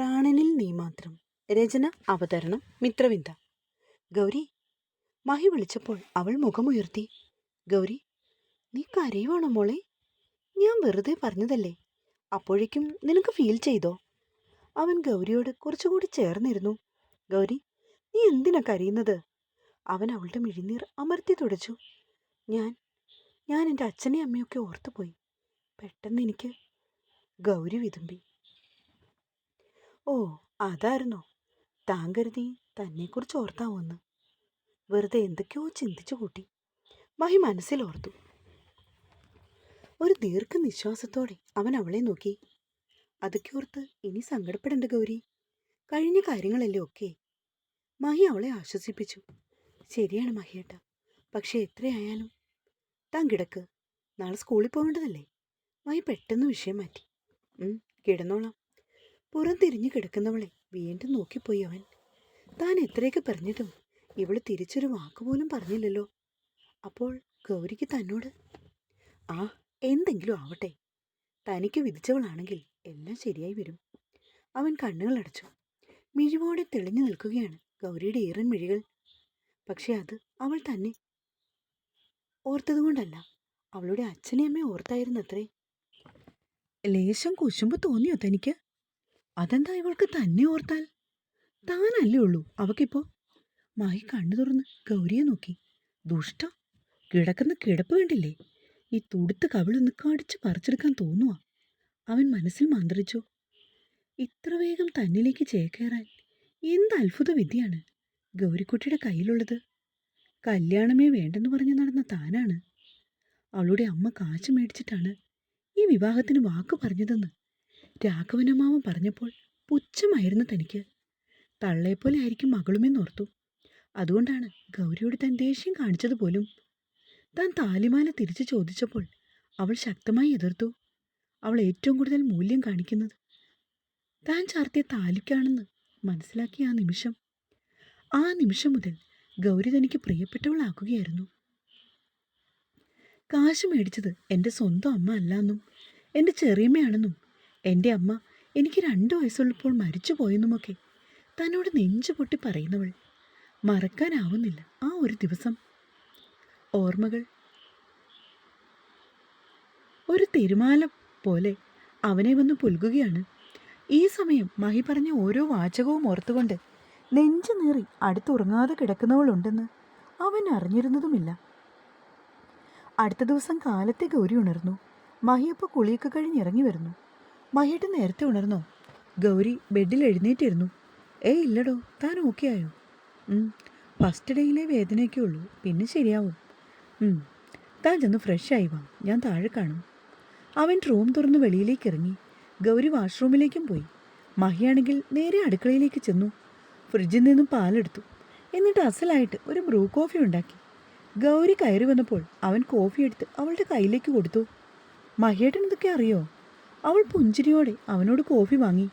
പ്രാണനിൽ നീ മാത്രം. രചന അവതരണം മിത്രവിന്ദ. ഗൗരി, മഹി വിളിച്ചപ്പോൾ അവൾ മുഖമുയർത്തി. ഗൗരി, നീ കരയുവാണോ മോളെ? ഞാൻ വെറുതെ പറഞ്ഞതല്ലേ. അപ്പോഴേക്കും നിനക്ക് ഫീൽ ചെയ്തോ? അവൻ ഗൗരിയോട് കുറച്ചുകൂടി ചേർന്നിരുന്നു. ഗൗരി, നീ എന്തിനാ കരയുന്നത്? അവൻ അവളുടെ മിഴിനീർ അമർത്തി തുടച്ചു. ഞാൻ എൻ്റെ അച്ഛനെയും അമ്മയൊക്കെ ഓർത്തുപോയി. പെട്ടെന്ന് എനിക്ക്. ഗൗരി വിതുമ്പി. ഓ, അതായിരുന്നോ? താൻ കരുതി തന്നെക്കുറിച്ച് ഓർത്താവുമെന്ന്. വെറുതെ എന്തൊക്കെയോ ചിന്തിച്ചു കൂട്ടി. മഹി മനസ്സിലോർത്തു. ഒരു ദീർഘനിശ്വാസത്തോടെ അവൻ അവളെ നോക്കി. അതൊക്കെ ഓർത്ത് ഇനി സങ്കടപ്പെടേണ്ട ഗൗരി. കഴിഞ്ഞ കാര്യങ്ങളല്ലേ ഒക്കെ. മഹി അവളെ ആശ്വസിപ്പിച്ചു. ശരിയാണ് മഹിയേട്ട, പക്ഷെ എത്രയായാലും താൻ കിടക്ക്. നാളെ സ്കൂളിൽ പോകേണ്ടതല്ലേ. മഹി പെട്ടെന്ന് വിഷയം മാറ്റി. കിടന്നോളാം. പുറം തിരിഞ്ഞു കിടക്കുന്നവളെ വീണ്ടും നോക്കിപ്പോയി അവൻ. താൻ എത്രയൊക്കെ പറഞ്ഞിട്ടും ഇവള് തിരിച്ചൊരു വാക്കുപോലും പറഞ്ഞില്ലല്ലോ. അപ്പോൾ ഗൗരിക്ക് തന്നോട് എന്തെങ്കിലും ആവട്ടെ. തനിക്ക് വിധിച്ചവളാണെങ്കിൽ എല്ലാം ശരിയായി വരും. അവൻ കണ്ണുകൾ അടച്ചു. മിഴിവോടെ തെളിഞ്ഞു നിൽക്കുകയാണ് ഗൗരിയുടെ ഈറൻ മിഴികൾ. പക്ഷെ അത് അവൾ തന്നെ ഓർത്തതുകൊണ്ടല്ല, അവളുടെ അച്ഛനെ അമ്മയെ ഓർത്തായിരുന്നത്രേ. ലേശം കുശുമ്പ് തോന്നിയോ തനിക്ക്? അതെന്താ ഇവൾക്ക് തന്നെ ഓർത്താൽ? താനല്ലേ ഉള്ളൂ അവക്കിപ്പോ. മഹി കണ്ണു തുറന്ന് ഗൗരിയെ നോക്കി. ദുഷ്ട, കിടക്കുന്ന കിടപ്പ് വേണ്ടില്ലേ? ഈ തുടുത്ത കവിളൊന്ന് കടിച്ചു പറിച്ചെടുക്കാൻ തോന്നുവാ. അവൻ മനസ്സിൽ മന്ത്രിച്ചു. ഇത്ര വേഗം തന്നിലേക്ക് ചേക്കേറാൻ എന്ത് അത്ഭുത വിദ്യയാണ് ഗൗരിക്കുട്ടിയുടെ കയ്യിലുള്ളത്. കല്യാണമേ വേണ്ടെന്ന് പറഞ്ഞു നടന്ന താനാണ്. അവളുടെ അമ്മ കാശ് മേടിച്ചിട്ടാണ് ഈ വിവാഹത്തിന് വാക്ക് പറഞ്ഞതെന്ന് രാഘവനമ്മാവൻ പറഞ്ഞപ്പോൾ പുച്ഛമായിരുന്നു തനിക്ക്. തള്ളയെപ്പോലെ ആയിരിക്കും മകളുമെന്നോർത്തു. അതുകൊണ്ടാണ് ഗൗരിയോട് താൻ ദേഷ്യം കാണിച്ചതുപോലും. താൻ താലിമാല തിരിച്ചു ചോദിച്ചപ്പോൾ അവൾ ശക്തമായി എതിർത്തു. അവൾ ഏറ്റവും കൂടുതൽ മൂല്യം കാണിക്കുന്നത് താൻ ചാർത്തിയ താലിക്കാണെന്ന് മനസ്സിലാക്കിയ ആ നിമിഷം മുതൽ ഗൗരി തനിക്ക് പ്രിയപ്പെട്ടവളാക്കുകയായിരുന്നു. കാശ് മേടിച്ചത് എൻ്റെ സ്വന്തം അമ്മ അല്ലാന്നും എൻ്റെ ചെറിയമ്മയാണെന്നും എൻ്റെ അമ്മ എനിക്ക് 2 വയസ്സുള്ളപ്പോൾ മരിച്ചു പോയെന്നുമൊക്കെ തന്നോട് നെഞ്ചു പൊട്ടി പറയുന്നവൾ. മറക്കാനാവുന്നില്ല ആ ഒരു ദിവസം. ഓർമ്മകൾ ഒരു തിരുമാല പോലെ അവനെ വന്ന് പുൽകുകയാണ്. ഈ സമയം മഹി പറഞ്ഞ ഓരോ വാചകവും ഓർത്തുകൊണ്ട് നെഞ്ചു നീറി അടുത്തുറങ്ങാതെ കിടക്കുന്നവളുണ്ടെന്ന് അവൻ അറിഞ്ഞിരുന്നതുമില്ല. അടുത്ത ദിവസം കാലത്തെ ഗൗരി ഉണർന്നു. മഹിയപ്പോൾ കുളിയൊക്കെ കഴിഞ്ഞിറങ്ങി വരുന്നു. മഹിയുടെ നേരത്തെ ഉണർന്നോ? ഗൗരി ബെഡിൽ എഴുന്നേറ്റിരുന്നു. ഇല്ലടോ, താൻ ഓക്കെ ആയോ? ഫസ്റ്റ് ഡേയിലെ വേദനയൊക്കെ ഉള്ളൂ, പിന്നെ ശരിയാവും. താൻ ചെന്ന് ഫ്രഷ് ആയി വാ, ഞാൻ താഴെ കാണും. അവൻ റൂം തുറന്ന് വെളിയിലേക്ക് ഇറങ്ങി. ഗൗരി വാഷ്റൂമിലേക്കും പോയി. മഹിയാണെങ്കിൽ നേരെ അടുക്കളയിലേക്ക് ചെന്നു. ഫ്രിഡ്ജിൽ നിന്നും പാലെടുത്തു. എന്നിട്ട് അസലായിട്ട് ഒരു ബ്രൂ കോഫി ഉണ്ടാക്കി. ഗൗരി കയറി വന്നപ്പോൾ അവൻ കോഫി എടുത്ത് അവളുടെ കയ്യിലേക്ക് കൊടുത്തു. മഹിയേട്ടൻ ഇതൊക്കെ അറിയോ? അവൾ പുഞ്ചിരിയോടെ അവനോട് കോഫി വാങ്ങി.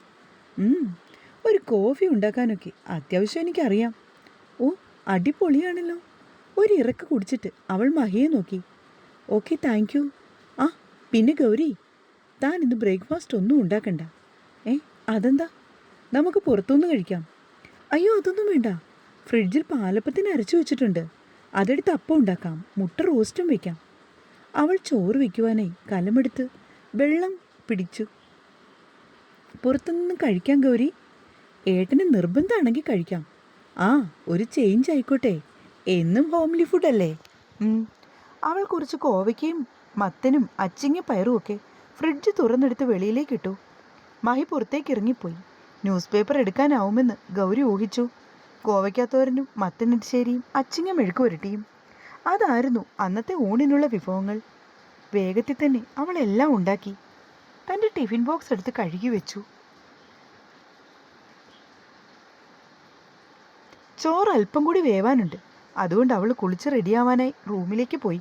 ഒരു കോഫി ഉണ്ടാക്കാനൊക്കെ അത്യാവശ്യം എനിക്കറിയാം. ഓ, അടിപൊളിയാണല്ലോ. ഒരു ഇറക്ക് കുടിച്ചിട്ട് അവൾ മഹിയെ നോക്കി. Okay, thank you. പിന്നെ ഗൗരി, താൻ ഇന്ന് ബ്രേക്ക്ഫാസ്റ്റ് ഒന്നും ഉണ്ടാക്കണ്ട. അതെന്താ? നമുക്ക് പുറത്തുനിന്ന് കഴിക്കാം. അയ്യോ, അതൊന്നും വേണ്ട. ഫ്രിഡ്ജിൽ പാലപ്പത്തിന് അരച്ചു വെച്ചിട്ടുണ്ട്. അതെടുത്ത് അപ്പം ഉണ്ടാക്കാം, മുട്ട റോസ്റ്റും വയ്ക്കാം. അവൾ ചോറ് വയ്ക്കുവാനായി കലമെടുത്ത് വെള്ളം പിടിച്ചു. പുറത്തുനിന്ന് കഴിക്കാം ഗൗരി. ഏട്ടന് നിർബന്ധമാണെങ്കിൽ കഴിക്കാം. ഒരു ചേഞ്ച് ആയിക്കോട്ടെ. എന്നും ഹോംലി ഫുഡല്ലേ. അവൾ കുറച്ച് കോവയ്ക്കയും മത്തനും അച്ചിങ്ങ പയറും ഒക്കെ ഫ്രിഡ്ജ് തുറന്നെടുത്ത് വെളിയിലേക്കിട്ടു. മഹി പുറത്തേക്ക് ഇറങ്ങിപ്പോയി. ന്യൂസ് പേപ്പർ എടുക്കാനാവുമെന്ന് ഗൗരി ഊഹിച്ചു. കോവയ്ക്കാത്തോരനും മത്തനെരിശ്ശേരിയും അച്ചിങ്ങ മെഴുക്ക് പുരട്ടിയും അതായിരുന്നു അന്നത്തെ ഊണിനുള്ള വിഭവങ്ങൾ. വേഗത്തിൽ തന്നെ അവൾ എല്ലാം ഉണ്ടാക്കി തൻ്റെ ടിഫിൻ ബോക്സ് എടുത്ത് കഴുകി വെച്ചു. ചോറ് അല്പം കൂടി വേവാനുണ്ട്. അതുകൊണ്ട് അവൾ കുളിച്ച് റെഡിയാവാനായി റൂമിലേക്ക് പോയി.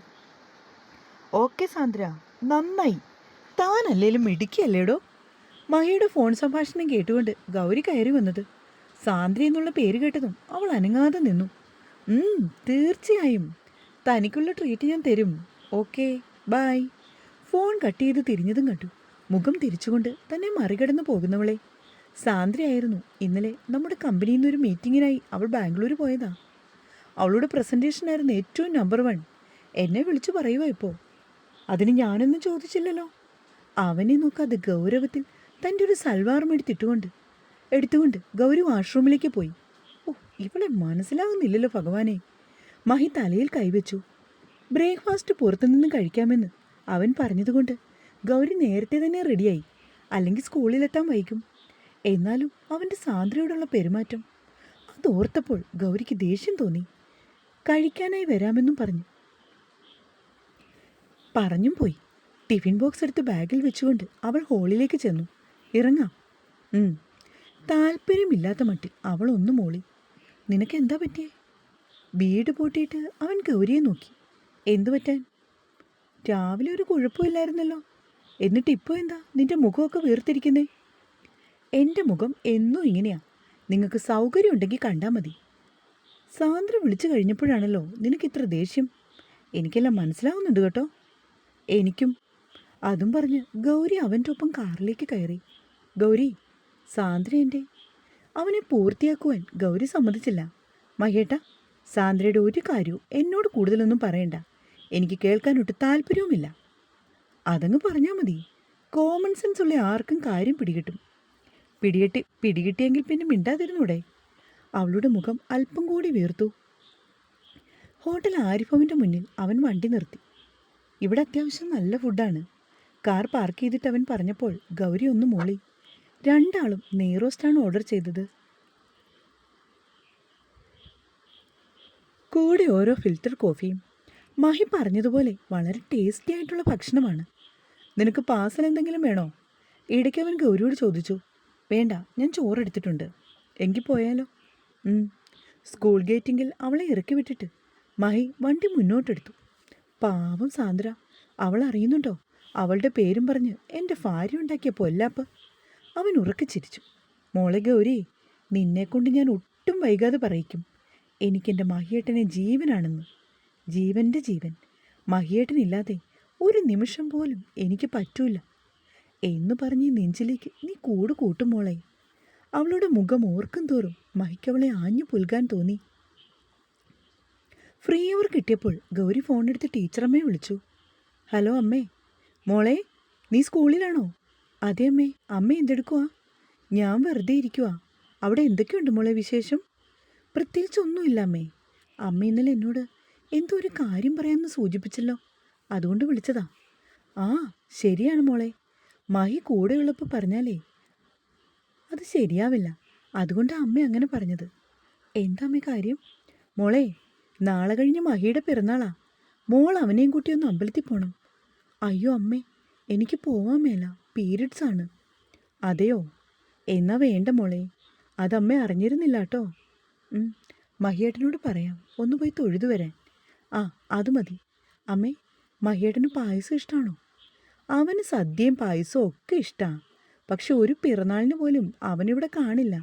ഓക്കെ സാന്ദ്ര, നന്നായി. താനല്ലേലും മിടുക്കിയല്ലേടോ. മഹിയുടെ ഫോൺ സംഭാഷണം കേട്ടുകൊണ്ട് ഗൗരി കയറി വന്നത്. സാന്ദ്ര എന്നുള്ള പേര് കേട്ടതും അവൾ അനങ്ങാതെ നിന്നു. തീർച്ചയായും തനിക്കുള്ള ട്രീറ്റ് ഞാൻ തരും. Okay, by. ഫോൺ കട്ട് ചെയ്ത് തിരിഞ്ഞതും കണ്ടു. മുഖം തിരിച്ചുകൊണ്ട് തന്നെ മറികടന്നു പോകുന്നവളെ. സാന്ദ്രയായിരുന്നു. ഇന്നലെ നമ്മുടെ കമ്പനിയിൽ നിന്നൊരു മീറ്റിങ്ങിനായി അവൾ ബാംഗ്ലൂർ പോയതാ. അവളുടെ പ്രസൻറ്റേഷനായിരുന്നു ഏറ്റവും നമ്പർ 1. എന്നെ വിളിച്ചു പറയുക ഇപ്പോൾ. അതിന് ഞാനൊന്നും ചോദിച്ചില്ലല്ലോ. അവനെ നോക്കാതെ ഗൗരവത്തിൽ തൻ്റെ ഒരു സൽവാർ എടുത്തുകൊണ്ട് ഗൗരി വാഷ്റൂമിലേക്ക് പോയി. ഓ, ഇവളെ മനസ്സിലാകുന്നില്ലല്ലോ ഭഗവാനെ. മഹി തലയിൽ കൈവച്ചു. ബ്രേക്ക്ഫാസ്റ്റ് പുറത്തുനിന്ന് കഴിക്കാമെന്ന് അവൻ പറഞ്ഞതുകൊണ്ട് ഗൗരി നേരത്തെ തന്നെ റെഡിയായി. അല്ലെങ്കിൽ സ്കൂളിലെത്താൻ വൈകും. എന്നാലും അവൻ്റെ സാന്ദ്രയോടുള്ള പെരുമാറ്റം അതോർത്തപ്പോൾ ഗൗരിക്ക് ദേഷ്യം തോന്നി. കഴിക്കാനായി വരാമെന്നും പറഞ്ഞും പോയി. ടിഫിൻ ബോക്സ് എടുത്ത് ബാഗിൽ വെച്ചുകൊണ്ട് അവൾ ഹോളിലേക്ക് ചെന്നു. ഇറങ്ങാം. താല്പര്യമില്ലാത്ത മട്ടിൽ അവൾ ഒന്ന് മൂളി. നിനക്കെന്താ പറ്റിയേ? വീട് പൂട്ടിയിട്ട് അവൻ ഗൗരിയെ നോക്കി. എന്തു പറ്റാൻ? രാവിലെ ഒരു കുഴപ്പമില്ലായിരുന്നല്ലോ. എന്നിട്ട് ഇപ്പോൾ എന്താ നിന്റെ മുഖമൊക്കെ വീർത്തിരിക്കുന്നേ? എൻ്റെ മുഖം എന്നും ഇങ്ങനെയാ. നിങ്ങൾക്ക് സൗകര്യം ഉണ്ടെങ്കിൽ കണ്ടാൽ മതി. സാന്ദ്ര വിളിച്ചു കഴിഞ്ഞപ്പോഴാണല്ലോ നിനക്കിത്ര ദേഷ്യം. എനിക്കെല്ലാം മനസ്സിലാവുന്നുണ്ട് കേട്ടോ. എനിക്കും. അതും പറഞ്ഞ് ഗൗരി അവൻ്റെ ഒപ്പം കാറിലേക്ക് കയറി. ഗൗരി, സാന്ദ്ര എൻ്റെ. അവനെ പൂർത്തിയാക്കുവാൻ ഗൗരി സമ്മതിച്ചില്ല. മഹേട്ട, സാന്ദ്രയുടെ ഒരു കാര്യവും എന്നോട് കൂടുതലൊന്നും പറയണ്ട. എനിക്ക് കേൾക്കാനൊട്ട് താല്പര്യവുമില്ല. അതങ്ങ് പറഞ്ഞാൽ മതി. കോമൺ സെൻസ് ഉള്ള ആർക്കും കാര്യം പിടികിട്ടും. പിടികിട്ടിയെങ്കിൽ പിന്നെ മിണ്ടാതിരുന്നൂടെ? അവളുടെ മുഖം അല്പം കൂടി വീർത്തു. ഹോട്ടൽ ആരിഫവിൻ്റെ മുന്നിൽ അവൻ വണ്ടി നിർത്തി. ഇവിടെ അത്യാവശ്യം നല്ല ഫുഡാണ്. കാർ പാർക്ക് ചെയ്തിട്ട് അവൻ പറഞ്ഞപ്പോൾ ഗൗരി ഒന്ന് മൂളി. രണ്ടാളും നെയ്റോസ്റ്റാണ് ഓർഡർ ചെയ്തത്. കൂടെ ഓരോ ഫിൽറ്റർ കോഫിയും. മഹി പറഞ്ഞതുപോലെ വളരെ ടേസ്റ്റി ആയിട്ടുള്ള ഭക്ഷണമാണ്. നിനക്ക് പാർസൽ എന്തെങ്കിലും വേണോ? ഇടയ്ക്ക് അവൻ ഗൗരിയോട് ചോദിച്ചു. വേണ്ട, ഞാൻ ചോറെടുത്തിട്ടുണ്ട്. എങ്കിൽ പോയാലോ? സ്കൂൾ ഗേറ്റിങ്കിൽ അവളെ ഇറക്കി വിട്ടിട്ട് മഹി വണ്ടി മുന്നോട്ടെടുത്തു. പാവം സാന്ദ്ര. അവൾ അറിയുന്നുണ്ടോ അവളുടെ പേരും പറഞ്ഞ് എൻ്റെ ഭാര്യ ഉണ്ടാക്കിയ പൊല്ലാപ്പ്? അവൻ ഉറക്കെ ചിരിച്ചു. മോളെ ഗൗരി, നിന്നെക്കൊണ്ട് ഞാൻ ഒട്ടും വൈകാതെ പറയിക്കും. എനിക്കെൻ്റെ മഹിയേട്ടനെ ജീവനാണെന്ന്. ജീവൻ്റെ ജീവൻ. മഹിയേട്ടനില്ലാതെ ഒരു നിമിഷം പോലും എനിക്ക് പറ്റൂല എന്ന് പറഞ്ഞ് നെഞ്ചിലേക്ക് നീ കൂട്ടും മോളെ. അവളുടെ മുഖം ഓർക്കും തോറും മഹിക്കവളെ ആഞ്ഞു പുൽകാൻ തോന്നി. ഫ്രീ അവർ കിട്ടിയപ്പോൾ ഗൗരി ഫോണെടുത്ത് ടീച്ചറമ്മയെ വിളിച്ചു. ഹലോ അമ്മേ. മോളെ, നീ സ്കൂളിലാണോ? അതെ അമ്മേ. അമ്മ എന്തെടുക്കുവാ? ഞാൻ വെറുതെ ഇരിക്കുവാ. അവിടെ എന്തൊക്കെയുണ്ട് മോളെ വിശേഷം? പ്രത്യേകിച്ചൊന്നുമില്ല അമ്മേ. അമ്മ ഇന്നലെ എന്നോട് എന്തോ ഒരു കാര്യം പറയാമെന്ന് സൂചിപ്പിച്ചല്ലോ, അതുകൊണ്ട് വിളിച്ചതാ. ആ, ശരിയാണ് മോളെ. മഹി കൂടെയുള്ളപ്പോൾ പറഞ്ഞാലേ അത് ശരിയാവില്ല. അതുകൊണ്ടാണ് അമ്മ അങ്ങനെ പറഞ്ഞത്. എന്താ അമ്മേ കാര്യം? മോളെ, നാളെ കഴിഞ്ഞ് മഹിയുടെ പിറന്നാളാ. മോൾ അവനെയും കൂട്ടി ഒന്ന് അമ്പലത്തിൽ പോകണം. അയ്യോ അമ്മേ, എനിക്ക് പോവാൻ മേല. പീരിയഡ്സ് ആണ്. അതെയോ? എന്നാ വേണ്ട മോളെ. അതമ്മ അറിഞ്ഞിരുന്നില്ല കേട്ടോ. മഹിയേട്ടനോട് പറയാം ഒന്ന് പോയി തൊഴുതു വരാൻ. ആ, അത് മതി. അമ്മേ, മഹിയേട്ടന് പായസം ഇഷ്ടമാണോ? അവന് സദ്യയും പായസവും ഒക്കെ ഇഷ്ടമാണ്. പക്ഷെ ഒരു പിറന്നാളിന് പോലും അവനിവിടെ കാണില്ല.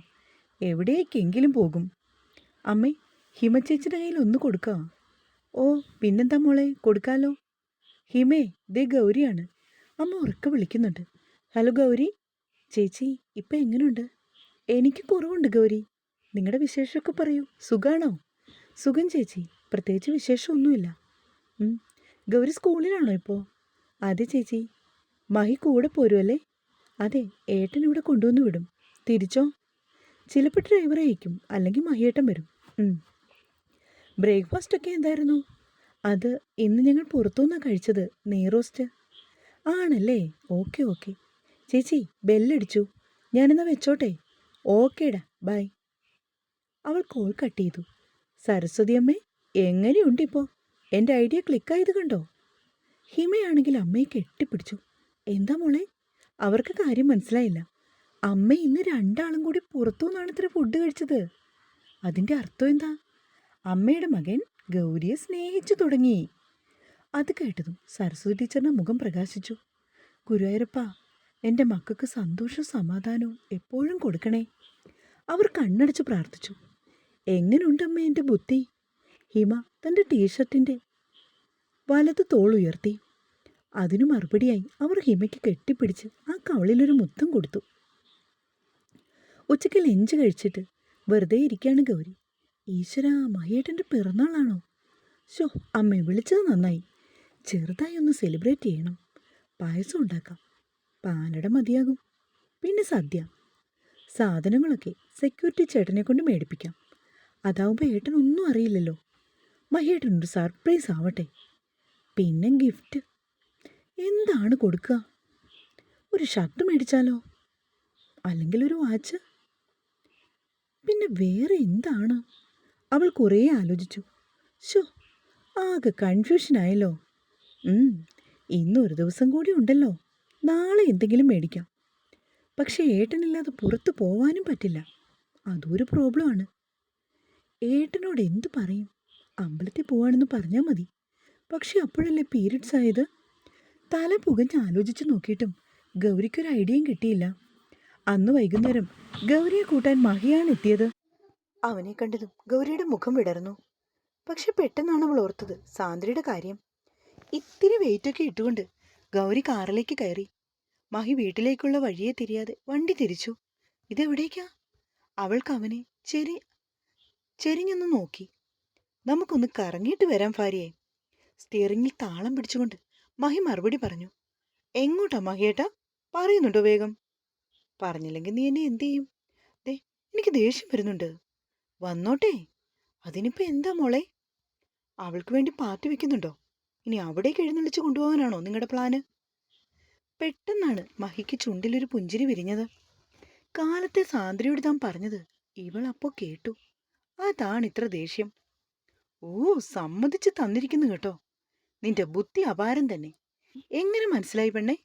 എവിടേക്കെങ്കിലും പോകും. അമ്മേ, ഹിമച്ചേച്ചിയുടെ കയ്യിൽ ഒന്ന് കൊടുക്കുക. ഓ, പിന്നെന്താ മോളെ, കൊടുക്കാലോ. ഹിമേ, ദേ ഗൗരിയാണ്. അമ്മ ഉറക്കെ വിളിക്കുന്നുണ്ട്. ഹലോ ഗൗരി ചേച്ചി, ഇപ്പം എങ്ങനെയുണ്ട്? എനിക്ക് കുറവുണ്ട് ഗൗരി. നിങ്ങളുടെ വിശേഷമൊക്കെ പറയൂ. സുഖാണോ? സുഖം ചേച്ചി, പ്രത്യേകിച്ച് വിശേഷമൊന്നുമില്ല. ഗൗരി സ്കൂളിലാണോ ഇപ്പോൾ? അതെ ചേച്ചി. മഹി കൂടെ പോരുമല്ലേ? അതെ, ഏട്ടൻ ഇവിടെ കൊണ്ടുവന്ന് വിടും. തിരിച്ചോ? ചിലപ്പോൾ ഡ്രൈവർ അയക്കും, അല്ലെങ്കിൽ മഹിയേട്ടൻ വരും. ബ്രേക്ക്ഫാസ്റ്റൊക്കെ എന്തായിരുന്നു? അത് ഇന്ന് ഞങ്ങൾ പുറത്തുനിന്നാണ് കഴിച്ചത്. നെയ്റോസ്റ്റ്. ആണല്ലേ? ഓക്കെ. ചേച്ചി, ബെല്ലടിച്ചു. ഞാനെന്നാ വെച്ചോട്ടെ. ഓക്കേടാ, ബൈ. അവൾ കോൾ കട്ട് ചെയ്തു. സരസ്വതി അമ്മേ, എങ്ങനെയുണ്ടിപ്പോൾ? എൻ്റെ ഐഡിയ ക്ലിക്കായത് കണ്ടോ? ഹിമയാണെങ്കിൽ അമ്മയെ കെട്ടിപ്പിടിച്ചു. എന്താ മോളെ? അവർക്ക് കാര്യം മനസ്സിലായില്ല. അമ്മ ഇന്ന് രണ്ടാളും കൂടി പുറത്തുനിന്നാണ് ഇത്ര ഫുഡ് കഴിച്ചത്. അതിൻ്റെ അർത്ഥം എന്താ? അമ്മയുടെ മകൻ ഗൗരിയെ സ്നേഹിച്ചു തുടങ്ങി. അത് കേട്ടതും സരസ്വതി ടീച്ചറിൻ്റെ മുഖം പ്രകാശിച്ചു. ഗുരുവായൂരപ്പ, എൻ്റെ മക്കൾക്ക് സന്തോഷവും സമാധാനവും എപ്പോഴും കൊടുക്കണേ. അവർ കണ്ണടച്ച് പ്രാർത്ഥിച്ചു. എങ്ങനെയുണ്ടമ്മ എൻ്റെ ബുദ്ധി? ഹിമ തൻ്റെ ടീഷർട്ടിൻ്റെ വലത് തോൾ ഉയർത്തി. അതിനു മറുപടിയായി അവർ ഹിമയ്ക്ക് കെട്ടിപ്പിടിച്ച് ആ കവളിലൊരു മുത്തം കൊടുത്തു. ഉച്ചയ്ക്ക് ലഞ്ച് കഴിച്ചിട്ട് വെറുതെ ഇരിക്കുകയാണ് ഗൗരി. ഈശ്വരാ, മഹിയേട്ടൻ്റെ പിറന്നാളാണോ? ശോ, അമ്മയെ വിളിച്ചത് നന്നായി. ചെറുതായി ഒന്ന് സെലിബ്രേറ്റ് ചെയ്യണം. പായസം ഉണ്ടാക്കാം. പാലട മതിയാകും. പിന്നെ സദ്യ. സാധനങ്ങളൊക്കെ സെക്യൂരിറ്റി ചേട്ടനെ കൊണ്ട് മേടിപ്പിക്കാം. അതാവുമ്പോൾ ഏട്ടനൊന്നും അറിയില്ലല്ലോ. മഹിയേട്ടനൊരു സർപ്രൈസ് ആവട്ടെ. പിന്നെ ഗിഫ്റ്റ് എന്താണ് കൊടുക്കുക? ഒരു ഷർട്ട് മേടിച്ചാലോ? അല്ലെങ്കിൽ ഒരു വാച്ച്? പിന്നെ വേറെ എന്താണ്? അവൾ കുറേ ആലോചിച്ചു. ശോ, ആകെ കൺഫ്യൂഷനായല്ലോ. ഇന്നൊരു ദിവസം കൂടി ഉണ്ടല്ലോ. നാളെ എന്തെങ്കിലും മേടിക്കാം. പക്ഷേ ഏട്ടനില്ലാതെ പുറത്തു പോവാനും പറ്റില്ല. അതൊരു പ്രോബ്ലമാണ്. ഏട്ടനോട് എന്തു പറയും? അമ്പലത്തിൽ പോവാണെന്ന് പറഞ്ഞാൽ മതി. പക്ഷെ അപ്പോഴല്ലേ പീരിയഡ്സ് ആയത്? തല പുകഞ്ഞ് ആലോചിച്ച് നോക്കിയിട്ടും ഗൗരിക്കൊരു ഐഡിയയും കിട്ടിയില്ല. അന്ന് വൈകുന്നേരം ഗൗരിയെ കൂട്ടാൻ മഹിയാണ് എത്തിയത്. അവനെ കണ്ടതും ഗൗരിയുടെ മുഖം വിടർന്നു. പക്ഷെ പെട്ടെന്നാണ് അവൾ ഓർത്തത് സാന്ദ്രയുടെ കാര്യം. ഇത്തിരി വെയിറ്റൊക്കെ ഇട്ടുകൊണ്ട് ഗൗരി കാറിലേക്ക് കയറി. മഹി വീട്ടിലേക്കുള്ള വഴിയെ തിരിയാതെ വണ്ടി തിരിച്ചു. ഇതെവിടേക്കാ? അവൾക്ക് അവനെ ചെരിഞ്ഞൊന്ന് നോക്കി. നമുക്കൊന്ന് കറങ്ങിയിട്ട് വരാം ഭാര്യയെ. സ്റ്റിയറിങ്ങിൽ താളം പിടിച്ചുകൊണ്ട് മഹി മറുപടി പറഞ്ഞു. എങ്ങോട്ടാ മഹിയേട്ടാ? പറയുന്നുണ്ടോ വേഗം? പറഞ്ഞില്ലെങ്കിൽ നീ എന്നെ എന്തു ചെയ്യും? എനിക്ക് ദേഷ്യം വരുന്നുണ്ട്. വന്നോട്ടെ. അതിനിപ്പോ എന്താ മോളെ? അവൾക്ക് വേണ്ടി പാർട്ടി വെക്കുന്നുണ്ടോ? ഇനി അവിടേക്ക് എഴുന്നള്ളിച്ച് കൊണ്ടുപോകാനാണോ നിങ്ങളുടെ പ്ലാന്? പെട്ടെന്നാണ് മഹിക്ക് ചുണ്ടിലൊരു പുഞ്ചിരി വിരിഞ്ഞത്. കാലത്തെ സാന്ദ്രയോട് താൻ പറഞ്ഞത് ഇവൾ അപ്പോ കേട്ടു. അതാണ് ഇത്ര ദേഷ്യം. ഓ, സമ്മതിച്ച് തന്നിരിക്കുന്നു കേട്ടോ. നിന്റെ ബുദ്ധി അപാരം തന്നെ. എങ്ങനെ മനസ്സിലായി പെണ്ണേ?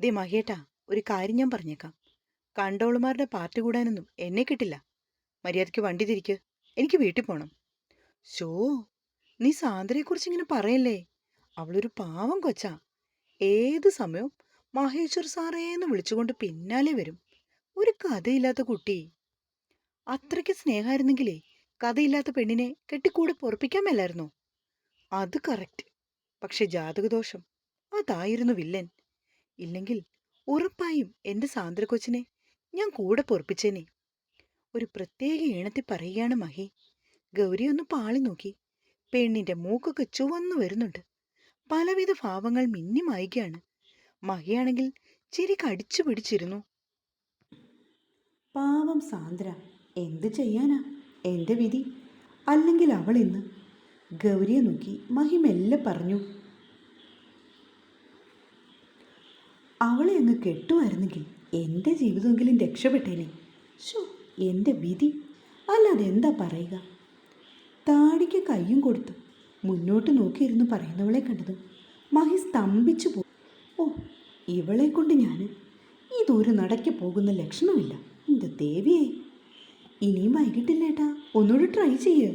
ദേ മഹിയേട്ടാ, ഒരു കാര്യം ഞാൻ പറഞ്ഞേക്കാം. കണ്ടോളുമാരുടെ പാർട്ടി കൂടാനൊന്നും എന്നെ കിട്ടില്ല. മര്യാദയ്ക്ക് വണ്ടി തിരിക്ക്. എനിക്ക് വീട്ടിൽ പോണം. ഷോ, നീ സാന്ദ്രയെക്കുറിച്ച് ഇങ്ങനെ പറയല്ലേ. അവളൊരു പാവം കൊച്ചാ. ഏത് സമയവും മഹേശ്വർ സാറേന്ന് വിളിച്ചുകൊണ്ട് പിന്നാലെ വരും. ഒരു കഥയില്ലാത്ത കുട്ടി. അത്രയ്ക്ക് സ്നേഹമായിരുന്നെങ്കിലേ കഥയില്ലാത്ത പെണ്ണിനെ കെട്ടിക്കൂടെ പൊറപ്പിക്കാൻ മേലായിരുന്നോ? അത് കറക്റ്റ്. പക്ഷെ ജാതകദോഷം, അതായിരുന്നു വില്ലൻ. ഇല്ലെങ്കിൽ ഉറപ്പായും എൻ്റെ സാന്ദ്ര കൊച്ചിനെ ഞാൻ കൂടെ പൊറപ്പിച്ചേനെ. ഒരു പ്രത്യേക ഈണത്തിൽ പറയുകയാണ് മഹി. ഗൗരി ഒന്ന് പാളി നോക്കി. പെണ്ണിന്റെ മൂക്കൊക്കെ ചുവന്നു വരുന്നുണ്ട്. പലവിധ ഭാവങ്ങൾ മിന്നിമായികയാണ്. മഹിയാണെങ്കിൽ ചിരി കടിച്ചു പിടിച്ചിരുന്നു. പാവം സാന്ദ്ര, എന്ത് ചെയ്യാനാ? എൻ്റെ വിധി. അല്ലെങ്കിൽ അവൾ ഇന്ന്. ഗൗരിയെ നോക്കി മഹി മെല്ലെ പറഞ്ഞു. അവളെ അങ്ങ് കെട്ടുമായിരുന്നെങ്കിൽ എൻ്റെ ജീവിതമെങ്കിലും രക്ഷപ്പെട്ടേനെ. ഷോ, എൻ്റെ വിധി. അല്ലാതെ എന്താ പറയുക? താടിക്ക് കയ്യും കൊടുത്ത് മുന്നോട്ട് നോക്കിയിരുന്ന് പറയുന്നവളെ കണ്ടതും മഹി സ്തംഭിച്ചു പോയി. ഓ, ഇവളെ കൊണ്ട് ഞാൻ ഇതൊരു നടക്ക് പോകുന്ന ലക്ഷണമില്ല. എൻ്റെ ദേവിയെ, ഇനിയും വൈകിട്ടില്ലേട്ടാ, ഒന്നുകൂടി ട്രൈ ചെയ്യ്.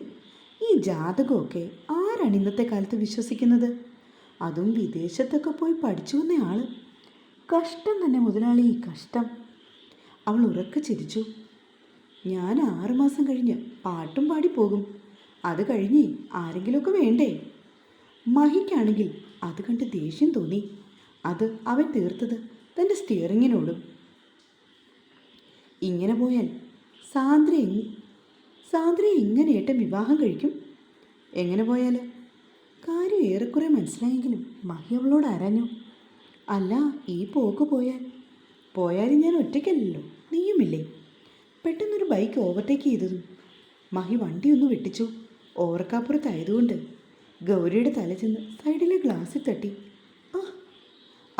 ഈ ജാതകമൊക്കെ ആരാണ് ഇന്നത്തെ കാലത്ത് വിശ്വസിക്കുന്നത്? അതും വിദേശത്തൊക്കെ പോയി പഠിച്ചു വന്ന ആള്. കഷ്ടം തന്നെ മുതലാളി, കഷ്ടം. അവൾ ഉറക്കെ ചിരിച്ചു. ഞാൻ 6 മാസം കഴിഞ്ഞ് പാട്ടും പാടി പോകും. അത് കഴിഞ്ഞ് ആരെങ്കിലുമൊക്കെ വേണ്ടേ? മഹിക്കാണെങ്കിൽ അത് കണ്ട് ദേഷ്യം തോന്നി. അത് അവൻ തീർത്തത് തൻ്റെ സ്റ്റിയറിങ്ങിനോടും. ഇങ്ങനെ പോയാൽ സാന്ദ്രയെ എങ്ങനെ ഏട്ടൻ വിവാഹം കഴിക്കും? എങ്ങനെ പോയാൽ? കാര്യം ഏറെക്കുറെ മനസ്സിലായെങ്കിലും മഹി അവളോട് ആരാഞ്ഞു. അല്ല, ഈ പോക്ക് പോയാലും ഞാൻ ഒറ്റയ്ക്കല്ലല്ലോ, നീയുമില്ലേ? പെട്ടെന്നൊരു ബൈക്ക് ഓവർടേക്ക് ചെയ്തതും മഹി വണ്ടി ഒന്ന് വെട്ടിച്ചു. ഓവർക്കാപ്പുറത്തായതുകൊണ്ട് ഗൗരിയുടെ തല ചെന്ന് സൈഡിലെ ഗ്ലാസ്സിൽ തട്ടി. ആ,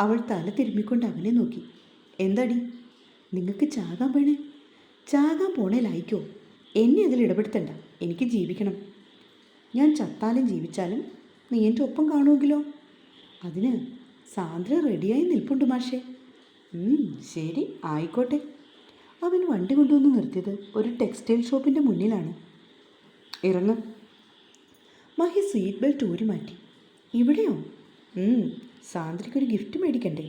അവൾ തല തിരുമ്മിക്കൊണ്ട് അവനെ നോക്കി. എന്താടി, നിങ്ങൾക്ക് ചാകാൻ വേണേ? ചാകാൻ പോണേലായിക്കോ. എന്നെ അതിൽ ഇടപെടുത്തണ്ട. എനിക്ക് ജീവിക്കണം. ഞാൻ ചത്താലും ജീവിച്ചാലും നീ എൻ്റെ ഒപ്പം കാണുമെങ്കിലോ? അതിന് സാന്ദ്ര റെഡിയായി നിൽപ്പുണ്ട് മാഷേ. ശരി, ആയിക്കോട്ടെ. അവൻ വണ്ടി കൊണ്ടുവന്ന് നിർത്തിയത് ഒരു ടെക്സ്റ്റൈൽ ഷോപ്പിൻ്റെ മുന്നിലാണ്. ഇറങ്ങും. മഹി സീറ്റ് ബെൽറ്റ് ഊരി മാറ്റി. ഇവിടെയോ? സാന്ദ്രയ്ക്കൊരു ഗിഫ്റ്റ് മേടിക്കണ്ടേ?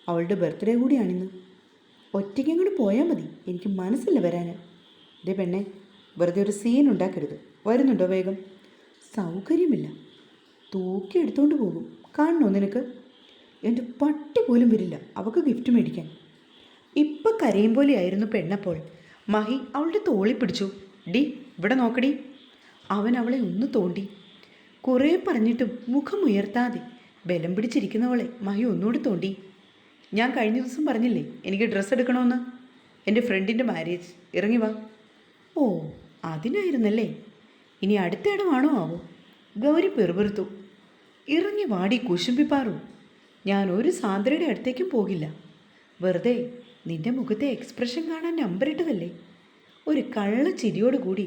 അവളുടെ ബർത്ത്ഡേ കൂടിയാണിന്ന്. ഒറ്റയ്ക്കും കൂടി പോയാൽ മതി. എനിക്ക് മനസ്സില്ല വരാൻ. ദേ പെണ്ണെ, വെറുതെ ഒരു സീൻ ഉണ്ടാക്കരുത്. വരുന്നുണ്ടോ വേഗം? സൗകര്യമില്ല. തൂക്കി എടുത്തുകൊണ്ട് പോകും. കാണണോ നിനക്ക്? എൻ്റെ പട്ടി പോലും വരില്ല അവൾക്ക് ഗിഫ്റ്റ് മേടിക്കാൻ. ഇപ്പം കരയും പോലെയായിരുന്നു പെണ്ണപ്പോൾ. മഹി അവളുടെ തോളി പിടിച്ചു. ഡി, ഇവിടെ നോക്കടി. അവൻ അവളെ ഒന്ന് തോണ്ടി. കുറേ പറഞ്ഞിട്ടും മുഖമുയർത്താതെ ബലം പിടിച്ചിരിക്കുന്നവളെ മഹി ഒന്നുകൂടി തോണ്ടി. ഞാൻ കഴിഞ്ഞ ദിവസം പറഞ്ഞില്ലേ എനിക്ക് ഡ്രസ്സ് എടുക്കണമെന്ന്? എൻ്റെ ഫ്രണ്ടിൻ്റെ മാരേജ്, ഇറങ്ങി വാ. ഓ, അതിനായിരുന്നല്ലേ. ഇനി അടുത്ത ഇടമാണോ ആവോ? ഗൗരി പെറുപെറുത്തു. ഇറങ്ങി വാടി കുശുമ്പിപ്പാറു. ഞാൻ ഒരു സാന്ദ്രയുടെ അടുത്തേക്കും പോകില്ല. വെറുതെ നിന്റെ മുഖത്തെ എക്സ്പ്രഷൻ കാണാൻ നമ്പറിട്ടതല്ലേ. ഒരു കള്ള ചിരിയോടുകൂടി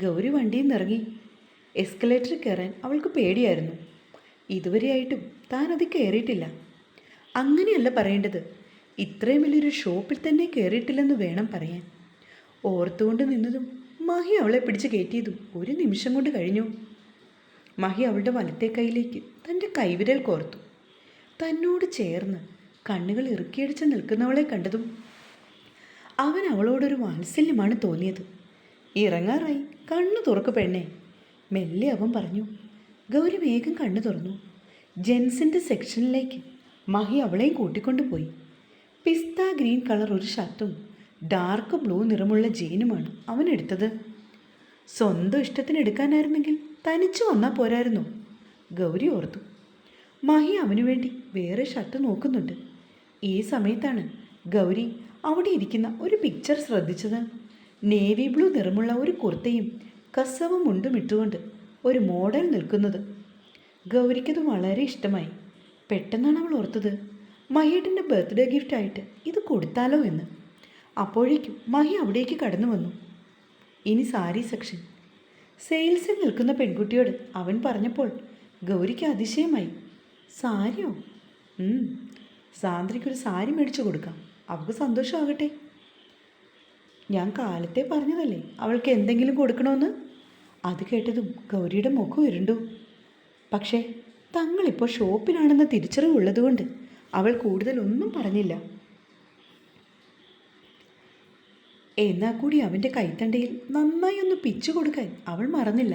ഗൗരി വണ്ടിയിൽ നിന്നിറങ്ങി. എസ്കലേറ്ററിൽ കയറാൻ അവൾക്ക് പേടിയായിരുന്നു. ഇതുവരെയായിട്ടും താൻ അത് കയറിയിട്ടില്ല. അങ്ങനെയല്ല പറയേണ്ടത്, ഇത്രയും വലിയൊരു ഷോപ്പിൽ തന്നെ കയറിയിട്ടില്ലെന്ന് വേണം പറയാൻ. ഓർത്തുകൊണ്ട് നിന്നതും മഹി അവളെ പിടിച്ച് കയറ്റിയതും ഒരു നിമിഷം കൊണ്ട് കഴിഞ്ഞു. മഹി അവളുടെ വലത്തെ കൈയിലേക്ക് തൻ്റെ കൈവിരൽ കോർത്തു. തന്നോട് ചേർന്ന് കണ്ണുകൾ ഇറുക്കിയടിച്ച് നിൽക്കുന്നവളെ കണ്ടതും അവൻ അവളോടൊരു വാത്സല്യമാണ് തോന്നിയത്. ഇറങ്ങാറായി, കണ്ണു തുറക്ക് പെണ്ണേ, മെല്ലെ അവൻ പറഞ്ഞു. ഗൗരി വേഗം കണ്ണു തുറന്നു. ജെൻസിൻ്റെ സെക്ഷനിലേക്ക് മഹി അവളെയും കൂട്ടിക്കൊണ്ടുപോയി. പിസ്ത ഗ്രീൻ കളർ ഒരു ഷർട്ടും ഡാർക്ക് ബ്ലൂ നിറമുള്ള ജീനുമാണ് അവൻ എടുത്തത്. സ്വന്തം ഇഷ്ടത്തിന് എടുക്കാനായിരുന്നെങ്കിൽ തനിച്ചു വന്നാൽ പോരായിരുന്നു, ഗൗരി ഓർത്തു. മഹി അവനു വേണ്ടി വേറെ ഷർട്ട് നോക്കുന്നുണ്ട്. ഈ സമയത്താണ് ഗൗരി അവിടെ ഇരിക്കുന്ന ഒരു പിക്ചർ ശ്രദ്ധിച്ചത്. നേവി ബ്ലൂ നിറമുള്ള ഒരു കുർത്തയും കസവും മുണ്ടും ഇട്ടുകൊണ്ട് ഒരു മോഡൽ നിൽക്കുന്നത്. ഗൗരിക്കത് വളരെ ഇഷ്ടമായി. പെട്ടെന്നാണ് അവൾ ഓർത്തത്, മഹിയേട്ടൻ്റെ ബർത്ത്ഡേ ഗിഫ്റ്റായിട്ട് ഇത് കൊടുത്താലോ എന്ന്. അപ്പോഴേക്കും മഹി അവിടേക്ക് കടന്നു വന്നു. ഇനി സാരി സെക്ഷൻ. സെയിൽസിൽ നിൽക്കുന്ന പെൺകുട്ടിയോട് അവൻ പറഞ്ഞപ്പോൾ ഗൗരിക്ക് അതിശയമായി. സാരിയോ? സാന്ദ്രയ്ക്കൊരു സാരി മേടിച്ചു കൊടുക്കാം, അവൾക്ക് സന്തോഷമാകട്ടെ. ഞാൻ കാലത്തെ പറഞ്ഞതല്ലേ അവൾക്ക് എന്തെങ്കിലും കൊടുക്കണമെന്ന്. അത് കേട്ടതും ഗൗരിയുടെ മുഖം ഇരുണ്ടു. പക്ഷേ തങ്ങളിപ്പോൾ ഷോപ്പിലാണെന്ന തിരിച്ചറിവുള്ളതുകൊണ്ട് അവൾ കൂടുതലൊന്നും പറഞ്ഞില്ല. എന്നാൽ കൂടി അവൻ്റെ കൈത്തണ്ടയിൽ നന്നായി ഒന്ന് പിച്ചു കൊടുക്കാൻ അവൾ മറന്നില്ല.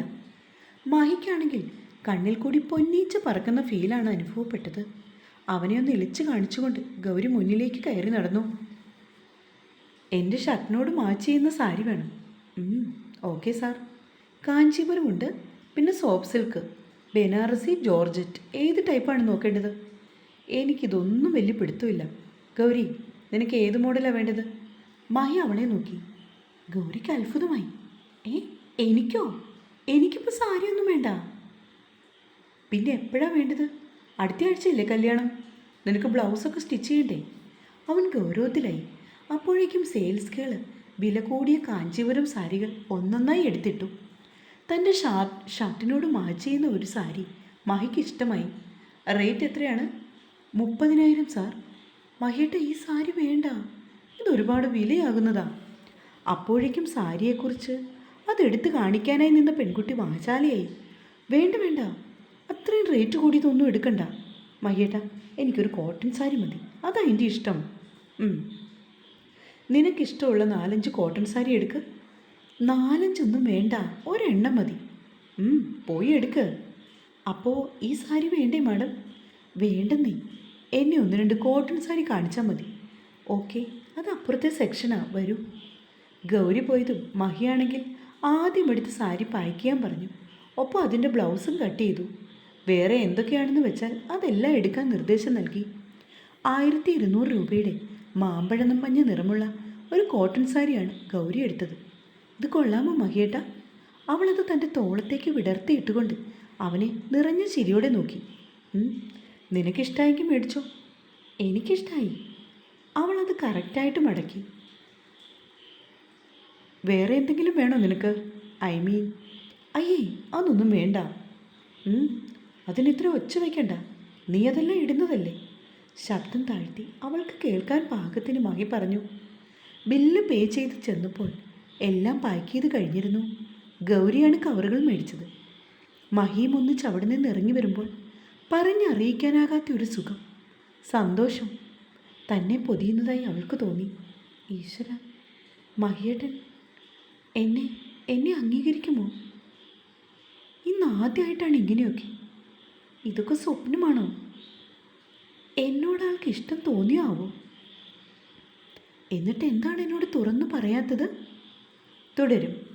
മഹിക്കാണെങ്കിൽ കണ്ണിൽ കൂടി പൊന്നീച്ച പറക്കുന്ന ഫീലാണ് അനുഭവപ്പെട്ടത്. അവനെ ഒന്ന് ഇളിച്ചു കാണിച്ചുകൊണ്ട് ഗൗരി മുന്നിലേക്ക് കയറി നടന്നു. എൻ്റെ ഷർട്ടിനോട് മാച്ച് ചെയ്യുന്ന സാരി വേണം. Okay sir. കാഞ്ചീപുരമുണ്ട്, പിന്നെ സോപ്പ് സിൽക്ക്, ബനാറസി, ജോർജറ്റ്, ഏത് ടൈപ്പാണ് നോക്കേണ്ടത്? എനിക്കിതൊന്നും വലിയ പിടുത്തമില്ല. ഗൗരി, നിനക്ക് ഏത് മോഡലാണ് വേണ്ടത്? മഹി അവളെ നോക്കി. ഗൗരിക്ക് അത്ഭുതമായി. എനിക്കോ? എനിക്കിപ്പോൾ സാരിയൊന്നും വേണ്ട. പിന്നെ എപ്പോഴാണ് വേണ്ടത്? അടുത്ത ആഴ്ചയല്ലേ കല്യാണം? നിനക്ക് ബ്ലൗസൊക്കെ സ്റ്റിച്ച് ചെയ്യണ്ടേ? അവൻ ഗൗരവത്തിലായി. അപ്പോഴേക്കും സെയിൽസ് ഗേൾ വില കൂടിയ കാഞ്ചീപുരം സാരികൾ ഒന്നൊന്നായി എടുത്തിട്ടു. തൻ്റെ ഷർട്ടിനോട് മാച്ച് ചെയ്യുന്ന ഒരു സാരി മഹിക്ക് ഇഷ്ടമായി. റേറ്റ് എത്രയാണ്? 30,000 സാർ. മഹിയേട്ട, ഈ സാരി വേണ്ട, ഇതൊരുപാട് വിലയാകുന്നതാ. അപ്പോഴേക്കും സാരിയെക്കുറിച്ച് അതെടുത്ത് കാണിക്കാനായി നിന്ന പെൺകുട്ടി വാചാലയായി. വേണ്ട വേണ്ട, അത്രയും റേറ്റ് കൂടിയതൊന്നും എടുക്കണ്ട മഹിയേട്ട, എനിക്കൊരു കോട്ടൺ സാരി മതി, അതാ എൻ്റെ ഇഷ്ടം. നിനക്കിഷ്ടമുള്ള 4-5 കോട്ടൺ സാരി എടുക്ക്. 4-5 വേണ്ട, ഒരെണ്ണം മതി. പോയി എടുക്ക്. അപ്പോൾ ഈ സാരി വേണ്ടേ മാഡം? വേണ്ടെന്നേ, എന്നെ 1-2 കോട്ടൺ സാരി കാണിച്ചാൽ മതി. ഓക്കെ, അത് അപ്പുറത്തെ സെക്ഷനാ, വരൂ. ഗൗരി പോയതും മഹിയാണെങ്കിൽ ആദ്യം എടുത്ത് സാരി പാക്ക് ചെയ്യാൻ പറഞ്ഞു. ഒപ്പം അതിൻ്റെ ബ്ലൗസും കട്ട് ചെയ്തു. വേറെ എന്തൊക്കെയാണെന്ന് വെച്ചാൽ അതെല്ലാം എടുക്കാൻ നിർദ്ദേശം നൽകി. 1200 രൂപയുടെ മാമ്പഴം മഞ്ഞ നിറമുള്ള ഒരു കോട്ടൺ സാരിയാണ് ഗൗരി എടുത്തത്. ഇത് കൊള്ളാമോ മഹിയേട്ട? അവളത് തൻ്റെ തോളത്തേക്ക് വിടർത്തിയിട്ടുകൊണ്ട് അവനെ നിറഞ്ഞ ചിരിയോടെ നോക്കി. നിനക്കിഷ്ടമായെങ്കിൽ മേടിച്ചോ. എനിക്കിഷ്ടമായി. അവളത് കറക്റ്റായിട്ട് മടക്കി. വേറെ എന്തെങ്കിലും വേണോ നിനക്ക്? അയ്യേ, അതൊന്നും വേണ്ട. അതിനിത്ര ഒച്ച വയ്ക്കണ്ട, നീ അതെല്ലാം ഇടുന്നതല്ലേ. ശബ്ദം താഴ്ത്തി അവൾക്ക് കേൾക്കാൻ പാകത്തിന് മഹി പറഞ്ഞു. ബില്ല് പേ ചെയ്ത് ചെന്നപ്പോൾ എല്ലാം പാക്ക് ചെയ്ത് കഴിഞ്ഞിരുന്നു. ഗൗരിയാണ് കവറുകൾ മേടിച്ചത്. മഹിയും ഒന്നിച്ച് അവിടെ നിന്ന് ഇറങ്ങി വരുമ്പോൾ പറഞ്ഞറിയിക്കാനാകാത്ത ഒരു സുഖം, സന്തോഷം തന്നെ പൊതിയുന്നതായി അവൾക്ക് തോന്നി. ഈശ്വര, മഹിയേട്ടൻ എന്നെ അംഗീകരിക്കുമോ? ഇന്ന് ആദ്യമായിട്ടാണ് ഇങ്ങനെയൊക്കെ. ഇതൊക്കെ സ്വപ്നമാണോ? എന്നോടാൾക്ക് ഇഷ്ടം തോന്നിയോ ആവോ? എന്നിട്ട് എന്താണ് എന്നോട് തുറന്നു പറയാത്തത്? തുടരും.